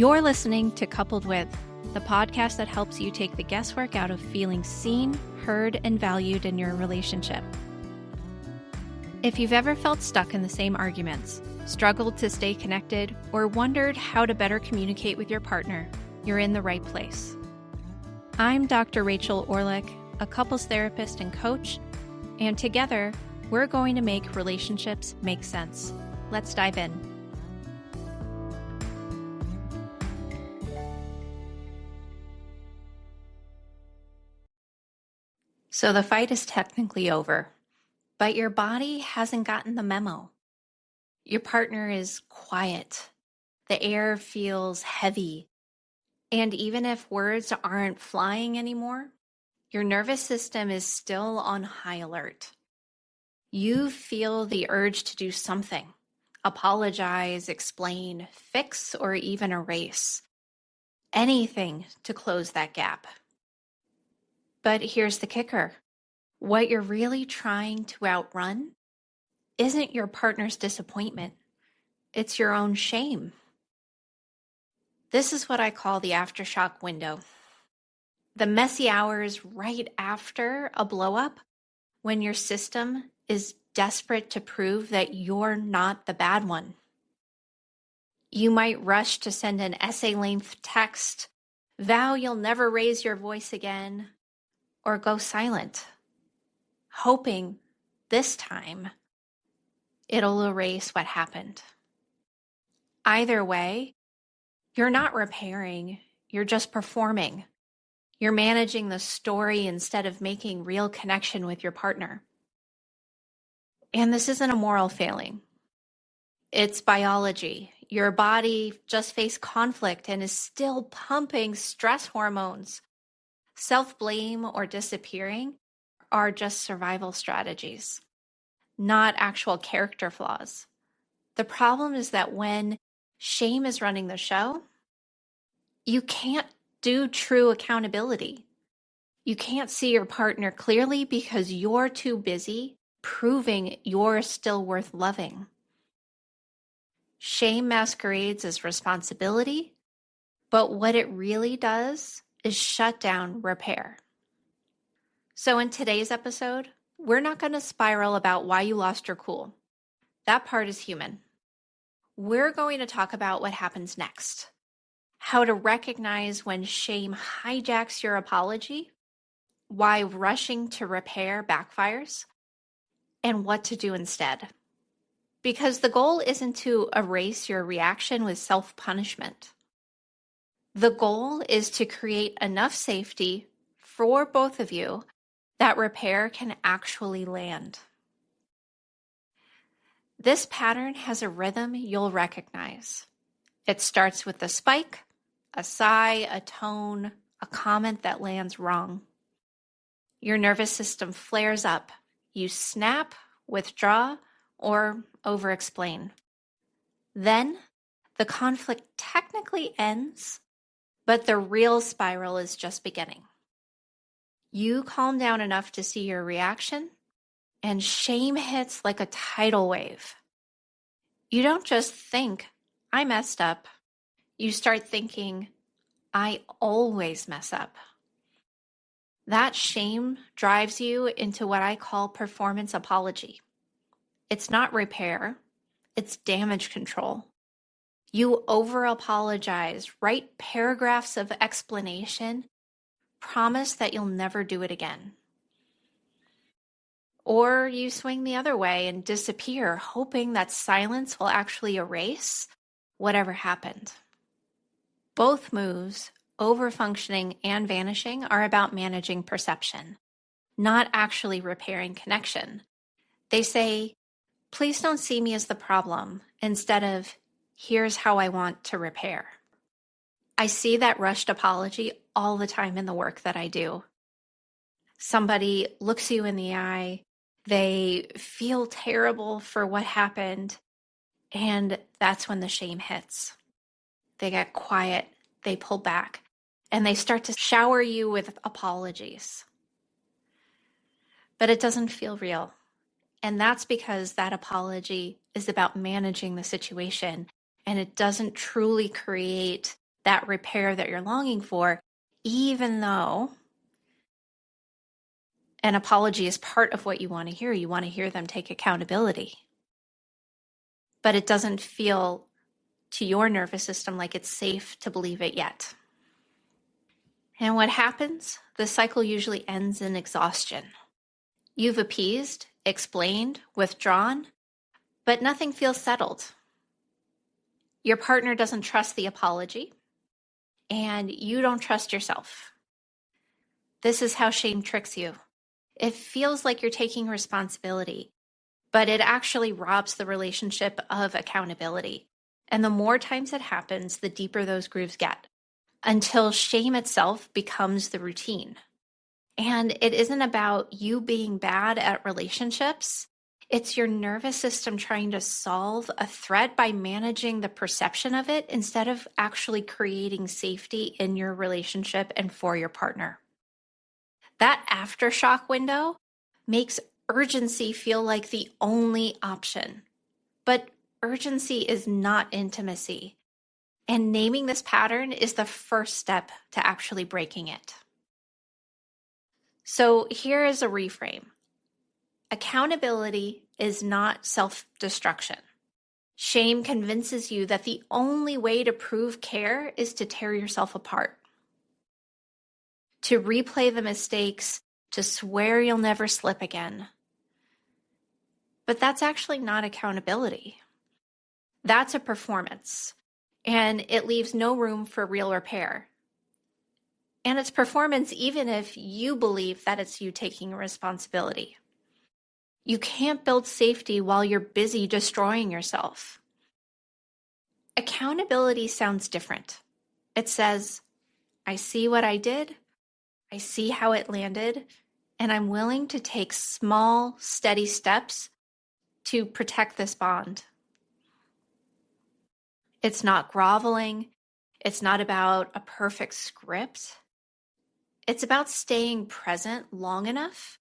You're listening to Coupled With, the podcast that helps you take the guesswork out of feeling seen, heard, and valued in your relationship. If you've ever felt stuck in the same arguments, struggled to stay connected, or wondered how to better communicate with your partner, you're in the right place. I'm Dr. Rachel Orleck, a couples therapist and coach, and together, we're going to make relationships make sense. Let's dive in. So the fight is technically over, but your body hasn't gotten the memo. Your partner is quiet. The air feels heavy. And even if words aren't flying anymore, your nervous system is still on high alert. You feel the urge to do something, apologize, explain, fix, or even erase. Anything to close that gap. But here's the kicker. What you're really trying to outrun isn't your partner's disappointment. It's your own shame. This is what I call the aftershock window. The messy hours right after a blow-up when your system is desperate to prove that you're not the bad one. You might rush to send an essay-length text, vow you'll never raise your voice again, or go silent, hoping this time it'll erase what happened. Either way, you're not repairing, you're just performing. You're managing the story instead of making real connection with your partner. And this isn't a moral failing. It's biology. Your body just faced conflict and is still pumping stress hormones. Self-blame or disappearing are just survival strategies, not actual character flaws. The problem is that when shame is running the show, you can't do true accountability. You can't see your partner clearly because you're too busy proving you're still worth loving. Shame masquerades as responsibility, but what it really does is shut down repair. So in today's episode, we're not going to spiral about why you lost your cool. That part is human. We're going to talk about what happens next, how to recognize when shame hijacks your apology, why rushing to repair backfires, and what to do instead. Because the goal isn't to erase your reaction with self-punishment. The goal is to create enough safety for both of you that repair can actually land. This pattern has a rhythm you'll recognize. It starts with a spike, a sigh, a tone, a comment that lands wrong. Your nervous system flares up. You snap, withdraw, or over-explain. Then, the conflict technically ends, but the real spiral is just beginning. You calm down enough to see your reaction, and shame hits like a tidal wave. You don't just think, I messed up. You start thinking, I always mess up. That shame drives you into what I call performance apology. It's not repair, it's damage control. You over-apologize, write paragraphs of explanation, promise that you'll never do it again. Or you swing the other way and disappear, hoping that silence will actually erase whatever happened. Both moves, over-functioning and vanishing, are about managing perception, not actually repairing connection. They say, please don't see me as the problem, instead of, here's how I want to repair. I see that rushed apology all the time in the work that I do. Somebody looks you in the eye, they feel terrible for what happened, and that's when the shame hits. They get quiet, they pull back, and they start to shower you with apologies. But it doesn't feel real. And that's because that apology is about managing the situation, and it doesn't truly create that repair that you're longing for, even though an apology is part of what you want to hear. You want to hear them take accountability. But it doesn't feel to your nervous system like it's safe to believe it yet. And what happens? The cycle usually ends in exhaustion. You've appeased, explained, withdrawn, but nothing feels settled. Your partner doesn't trust the apology, and you don't trust yourself. This is how shame tricks you. It feels like you're taking responsibility, but it actually robs the relationship of accountability. And the more times it happens, the deeper those grooves get, until shame itself becomes the routine. And it isn't about you being bad at relationships. It's your nervous system trying to solve a threat by managing the perception of it instead of actually creating safety in your relationship and for your partner. That aftershock window makes urgency feel like the only option. But urgency is not intimacy. And naming this pattern is the first step to actually breaking it. So here is a reframe. Accountability is not self-destruction. Shame convinces you that the only way to prove care is to tear yourself apart, to replay the mistakes, to swear you'll never slip again. But that's actually not accountability. That's a performance, and it leaves no room for real repair. And it's performance even if you believe that it's you taking responsibility. You can't build safety while you're busy destroying yourself. Accountability sounds different. It says, I see what I did, I see how it landed, and I'm willing to take small, steady steps to protect this bond. It's not groveling. It's not about a perfect script. It's about staying present long enough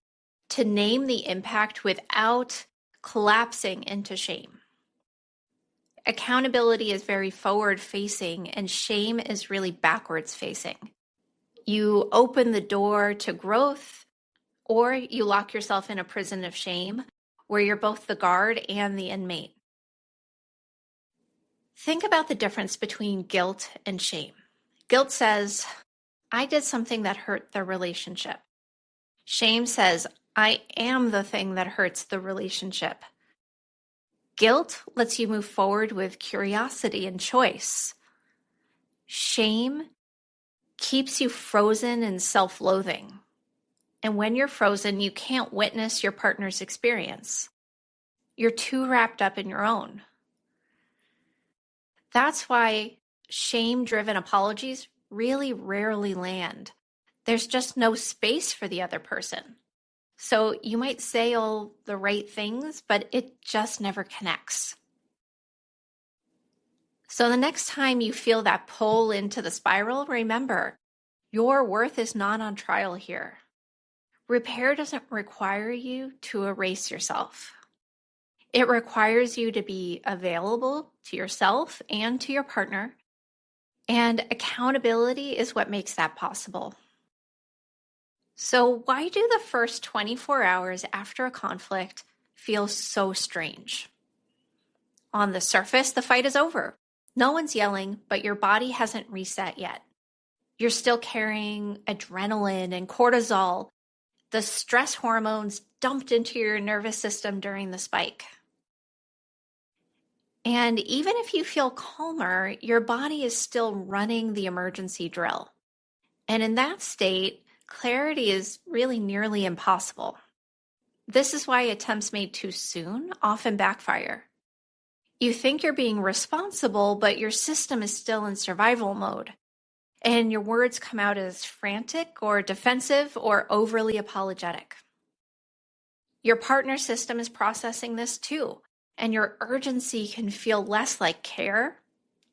to name the impact without collapsing into shame. Accountability is very forward-facing, and shame is really backwards-facing. You open the door to growth, or you lock yourself in a prison of shame where you're both the guard and the inmate. Think about the difference between guilt and shame. Guilt says, I did something that hurt the relationship. Shame says, I am the thing that hurts the relationship. Guilt lets you move forward with curiosity and choice. Shame keeps you frozen in self-loathing. And when you're frozen, you can't witness your partner's experience. You're too wrapped up in your own. That's why shame-driven apologies really rarely land. There's just no space for the other person. So you might say all the right things, but it just never connects. So the next time you feel that pull into the spiral, remember, your worth is not on trial here. Repair doesn't require you to erase yourself. It requires you to be available to yourself and to your partner, and accountability is what makes that possible. So why do the first 24 hours after a conflict feel so strange? On the surface, the fight is over. No one's yelling, but your body hasn't reset yet. You're still carrying adrenaline and cortisol, the stress hormones dumped into your nervous system during the spike. And even if you feel calmer, your body is still running the emergency drill. And in that state, clarity is really nearly impossible. This is why attempts made too soon often backfire. You think you're being responsible, but your system is still in survival mode. And your words come out as frantic or defensive or overly apologetic. Your partner system is processing this too, and your urgency can feel less like care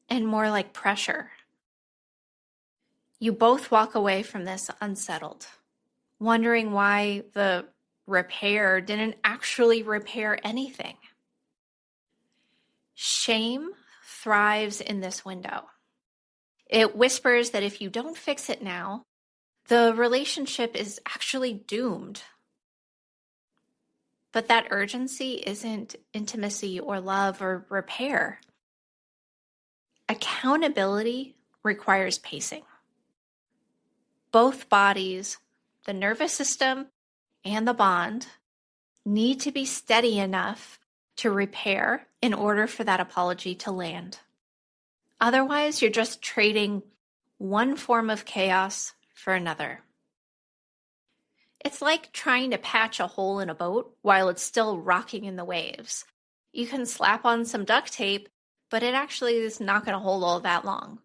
and more like pressure. You both walk away from this unsettled, wondering why the repair didn't actually repair anything. Shame thrives in this window. It whispers that if you don't fix it now, the relationship is actually doomed. But that urgency isn't intimacy or love or repair. Accountability requires pacing. Both bodies, the nervous system and the bond, need to be steady enough to repair in order for that apology to land. Otherwise, you're just trading one form of chaos for another. It's like trying to patch a hole in a boat while it's still rocking in the waves. You can slap on some duct tape, but it actually is not going to hold all that long.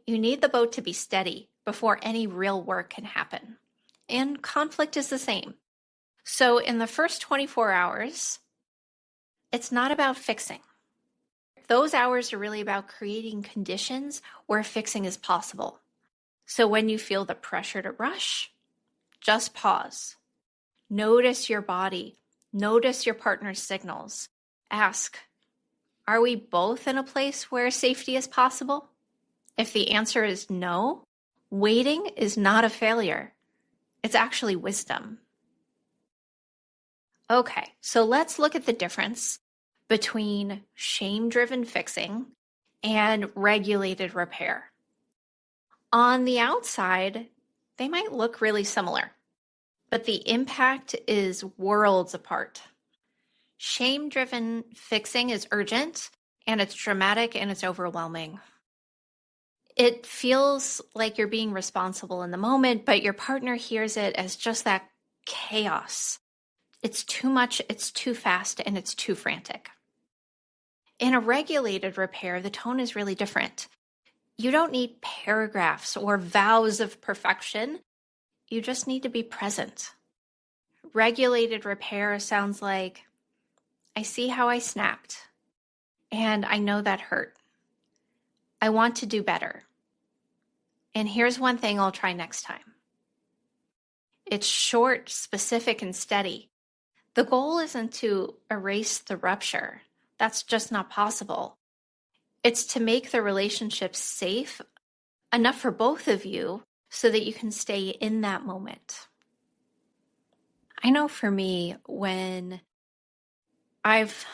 You need the boat to be steady before any real work can happen. And conflict is the same. So in the first 24 hours, it's not about fixing. Those hours are really about creating conditions where fixing is possible. So when you feel the pressure to rush, just pause. Notice your body. Notice your partner's signals. Ask, are we both in a place where safety is possible? If the answer is no, waiting is not a failure. It's actually wisdom. Okay, so let's look at the difference between shame-driven fixing and regulated repair. On the outside, they might look really similar, but the impact is worlds apart. Shame-driven fixing is urgent, and it's dramatic, and it's overwhelming. It feels like you're being responsible in the moment, but your partner hears it as just that chaos. It's too much, it's too fast, and it's too frantic. In a regulated repair, the tone is really different. You don't need paragraphs or vows of perfection. You just need to be present. Regulated repair sounds like, I see how I snapped, and I know that hurt. I want to do better. And here's one thing I'll try next time. It's short, specific, and steady. The goal isn't to erase the rupture. That's just not possible. It's to make the relationship safe enough for both of you so that you can stay in that moment. I know for me, when I've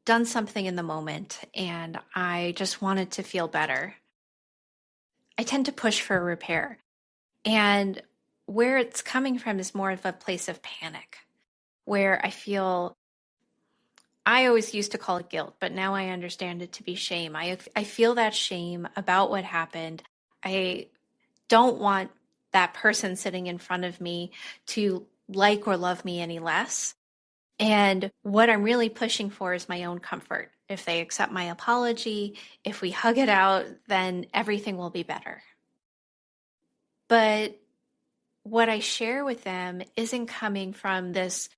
done something in the moment and I just wanted to feel better, I tend to push for a repair. And where it's coming from is more of a place of panic, where I always used to call it guilt, but now I understand it to be shame. I feel that shame about what happened. I don't want that person sitting in front of me to like or love me any less. And what I'm really pushing for is my own comfort. If they accept my apology, if we hug it out, then everything will be better. But what I share with them isn't coming from this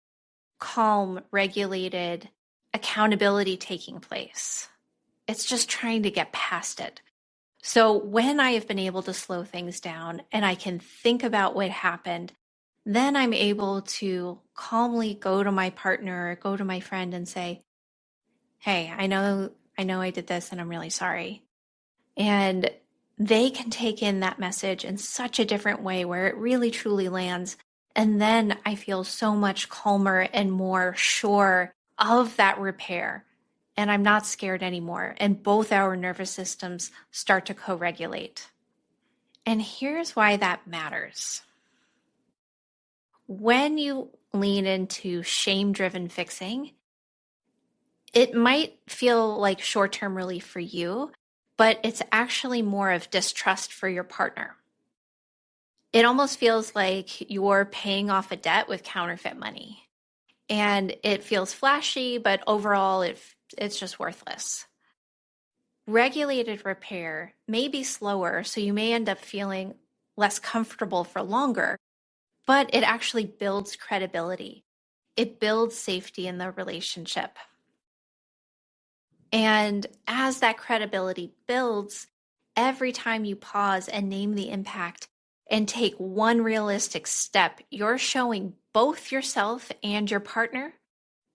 calm, regulated accountability taking place. It's just trying to get past it. So when I have been able to slow things down and I can think about what happened, then I'm able to calmly go to my partner, go to my friend and say, hey, I know I did this and I'm really sorry. And they can take in that message in such a different way where it really truly lands. And then I feel so much calmer and more sure of that repair. And I'm not scared anymore. And both our nervous systems start to co-regulate. And here's why that matters. When you lean into shame-driven fixing, it might feel like short-term relief for you, but it's actually more of distrust for your partner. It almost feels like you're paying off a debt with counterfeit money. And it feels flashy, but overall it's just worthless. Regulated repair may be slower, so you may end up feeling less comfortable for longer, but it actually builds credibility. It builds safety in the relationship. And as that credibility builds, every time you pause and name the impact and take one realistic step, you're showing both yourself and your partner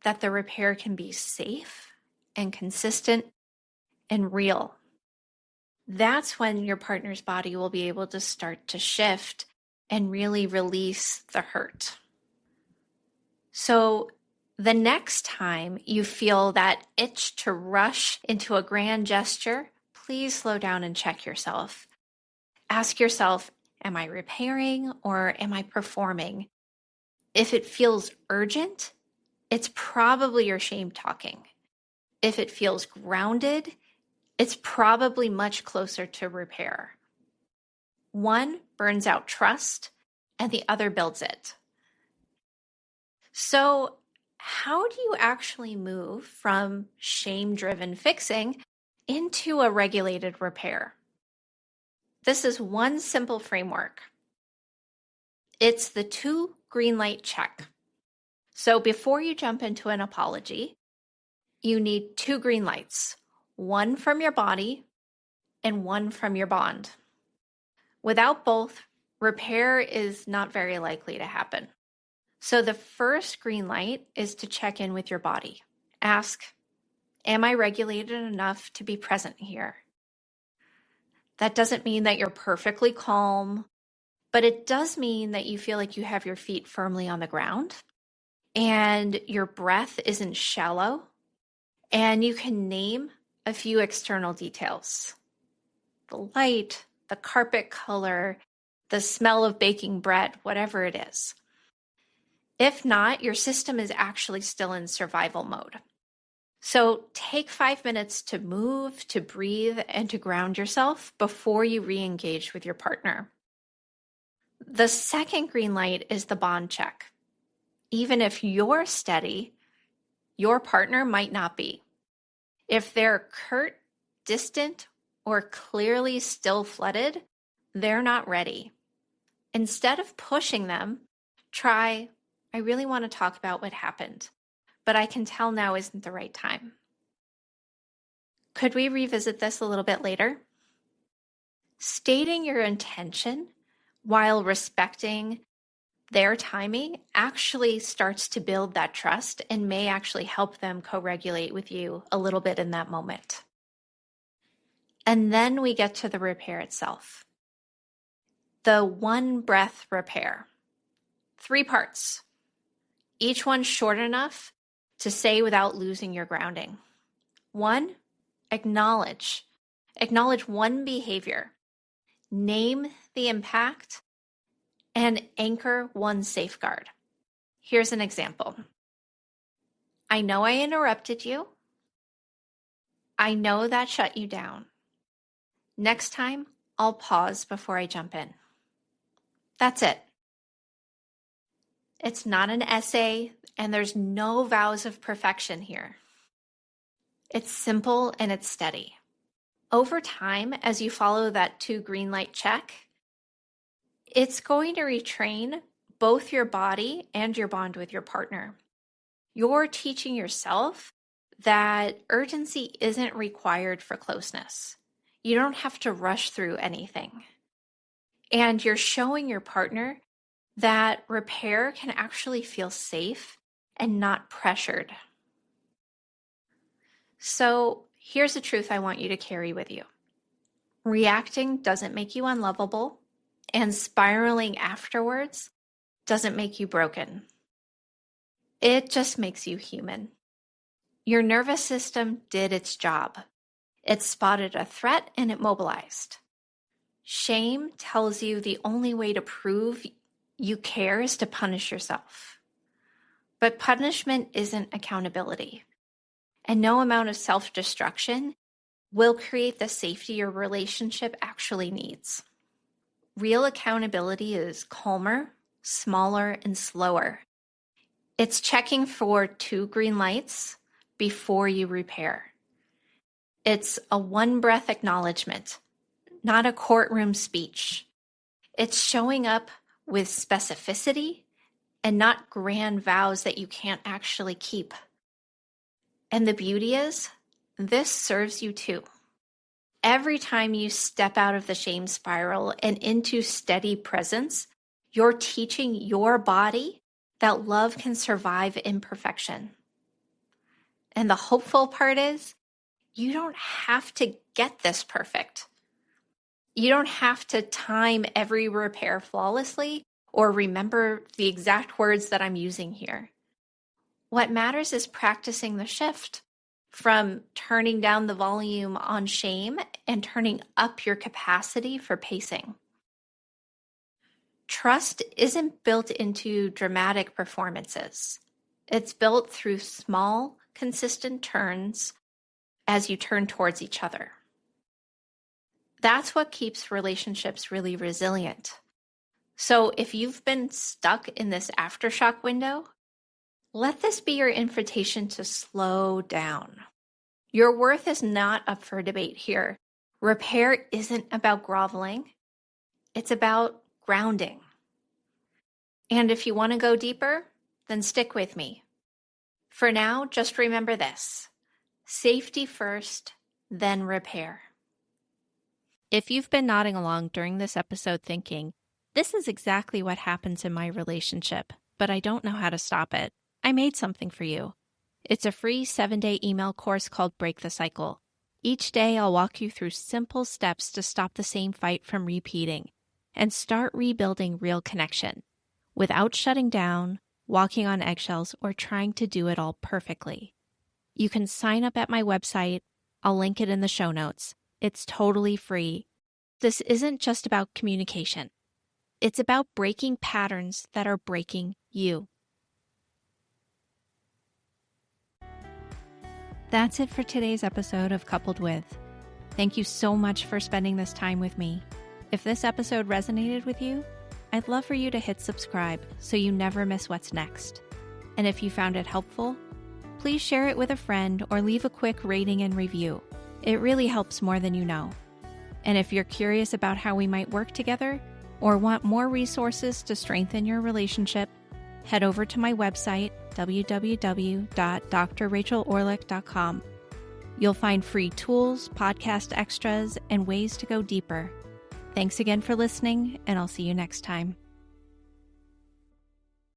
that the repair can be safe and consistent and real. that's when your partner's body will be able to start to shift and really release the hurt. So the next time you feel that itch to rush into a grand gesture, please slow down and check yourself. Ask yourself, am I repairing or am I performing? If it feels urgent, it's probably your shame talking. If it feels grounded, it's probably much closer to repair. One burns out trust and the other builds it. So, how do you actually move from shame-driven fixing into a regulated repair? This is one simple framework. It's the 2 green light check. So before you jump into an apology, you need 2 green lights, one from your body and one from your bond. Without both, repair is not very likely to happen. So the first green light is to check in with your body. Ask, am I regulated enough to be present here? That doesn't mean that you're perfectly calm, but it does mean that you feel like you have your feet firmly on the ground and your breath isn't shallow, and you can name a few external details. The light, the carpet color, the smell of baking bread, whatever it is. If not, your system is actually still in survival mode. So take 5 minutes to move, to breathe, and to ground yourself before you re-engage with your partner. The second green light is the bond check. Even if you're steady, your partner might not be. If they're curt, distant, or clearly still flooded, they're not ready. Instead of pushing them, try, I really want to talk about what happened, but I can tell now isn't the right time. Could we revisit this a little bit later? Stating your intention while respecting their timing actually starts to build that trust and may actually help them co-regulate with you a little bit in that moment. And then we get to the repair itself. The 1 breath repair. 3 parts. Each one short enough to say without losing your grounding. 1, acknowledge. Acknowledge one behavior. Name the impact and anchor one safeguard. Here's an example. I know I interrupted you. I know that shut you down. Next time, I'll pause before I jump in. That's it. It's not an essay, and there's no vows of perfection here. It's simple and it's steady. Over time, as you follow that 2 green light check, it's going to retrain both your body and your bond with your partner. You're teaching yourself that urgency isn't required for closeness. You don't have to rush through anything. And you're showing your partner that repair can actually feel safe and not pressured. So here's the truth I want you to carry with you. Reacting doesn't make you unlovable, and spiraling afterwards doesn't make you broken. It just makes you human. Your nervous system did its job. It spotted a threat and it mobilized. Shame tells you the only way to prove you care is to punish yourself. But punishment isn't accountability. And no amount of self-destruction will create the safety your relationship actually needs. Real accountability is calmer, smaller, and slower. It's checking for 2 green lights before you repair. It's a 1 breath acknowledgement, not a courtroom speech. It's showing up with specificity and not grand vows that you can't actually keep. And the beauty is, this serves you too. Every time you step out of the shame spiral and into steady presence, you're teaching your body that love can survive imperfection. And the hopeful part is, you don't have to get this perfect. You don't have to time every repair flawlessly or remember the exact words that I'm using here. What matters is practicing the shift from turning down the volume on shame and turning up your capacity for pacing. Trust isn't built into dramatic performances. It's built through small, consistent turns as you turn towards each other. That's what keeps relationships really resilient. So if you've been stuck in this aftershock window, let this be your invitation to slow down. Your worth is not up for debate here. Repair isn't about groveling. It's about grounding. And if you want to go deeper, then stick with me. For now, just remember this: safety first, then repair. If you've been nodding along during this episode thinking, this is exactly what happens in my relationship, but I don't know how to stop it, I made something for you. It's a free 7-day email course called Break the Cycle. Each day, I'll walk you through simple steps to stop the same fight from repeating and start rebuilding real connection without shutting down, walking on eggshells, or trying to do it all perfectly. You can sign up at my website. I'll link it in the show notes. It's totally free. This isn't just about communication. It's about breaking patterns that are breaking you. That's it for today's episode of Coupled With. Thank you so much for spending this time with me. If this episode resonated with you, I'd love for you to hit subscribe so you never miss what's next. And if you found it helpful, please share it with a friend or leave a quick rating and review. It really helps more than you know. And if you're curious about how we might work together or want more resources to strengthen your relationship, head over to my website, www.drrachelorleck.com. You'll find free tools, podcast extras, and ways to go deeper. Thanks again for listening, and I'll see you next time.